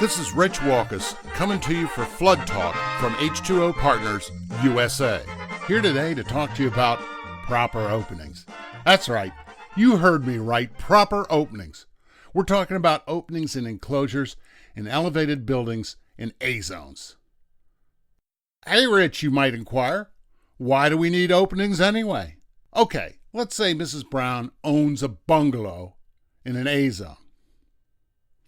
This is Rich Walkus coming to you for Flood Talk from H2O Partners USA. Here today to talk to you about proper openings. That's right, you heard me right, proper openings. We're talking about openings in enclosures in elevated buildings in A zones. Hey Rich, you might inquire, why do we need openings anyway? Okay, let's say Mrs. Brown owns a bungalow in an A zone.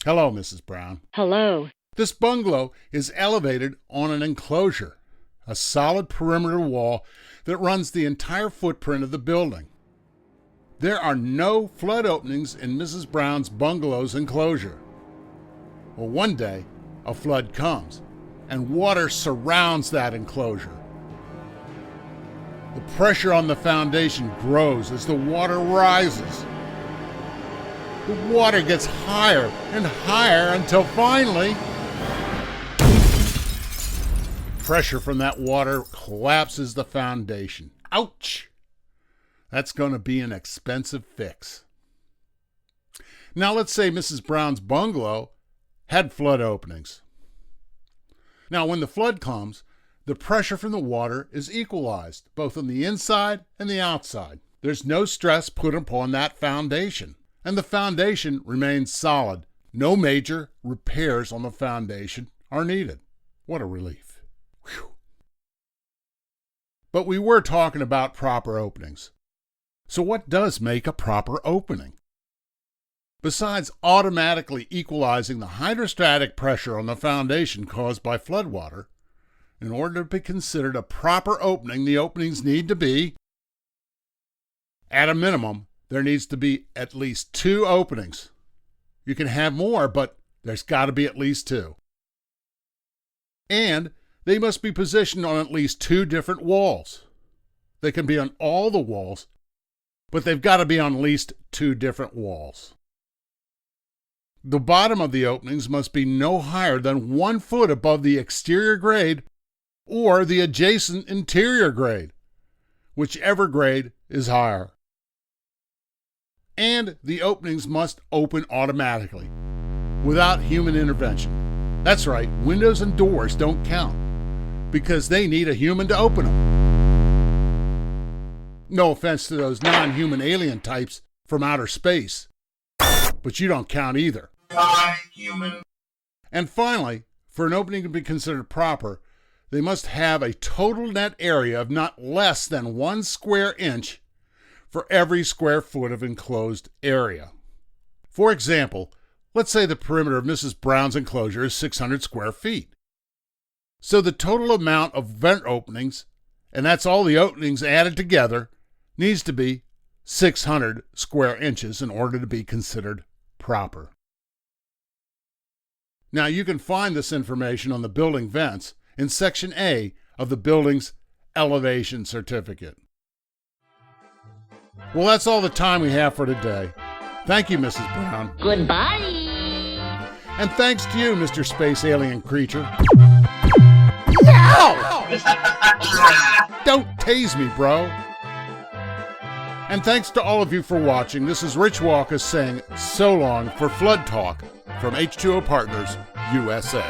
Hello, Mrs. Brown. Hello. This bungalow is elevated on an enclosure, a solid perimeter wall that runs the entire footprint of the building. There are no flood openings in Mrs. Brown's bungalow's enclosure. Well, one day, a flood comes, and water surrounds that enclosure. The pressure on the foundation grows as the water rises. The water gets higher and higher until finally, pressure from that water collapses the foundation. Ouch! That's going to be an expensive fix. Now let's say Mrs. Brown's bungalow had flood openings. Now when the flood comes, the pressure from the water is equalized, both on the inside and the outside. There's no stress put upon that foundation, and the foundation remains solid. No major repairs on the foundation are needed. What a relief. Whew. But we were talking about proper openings. So what does make a proper opening? Besides automatically equalizing the hydrostatic pressure on the foundation caused by floodwater, in order to be considered a proper opening, the openings need to be, at a minimum, there needs to be at least 2 openings. You can have more, but there's got to be at least 2. And they must be positioned on at least 2 different walls. They can be on all the walls, but they've got to be on at least 2 different walls. The bottom of the openings must be no higher than 1 foot above the exterior grade or the adjacent interior grade, whichever grade is higher. And the openings must open automatically, without human intervention. That's right, windows and doors don't count, because they need a human to open them. No offense to those non-human alien types from outer space, but you don't count either. Human. And finally, for an opening to be considered proper, they must have a total net area of not less than 1 square inch for every square foot of enclosed area. For example, let's say the perimeter of Mrs. Brown's enclosure is 600 square feet. So the total amount of vent openings, and that's all the openings added together, needs to be 600 square inches in order to be considered proper. Now you can find this information on the building vents in Section A of the building's elevation certificate. Well, that's all the time we have for today. Thank you, Mrs. Brown. Goodbye. And thanks to you, Mr. Space Alien Creature. No! Don't tase me, bro. And thanks to all of you for watching. This is Rich Walkus saying so long for Flood Talk from H2O Partners USA.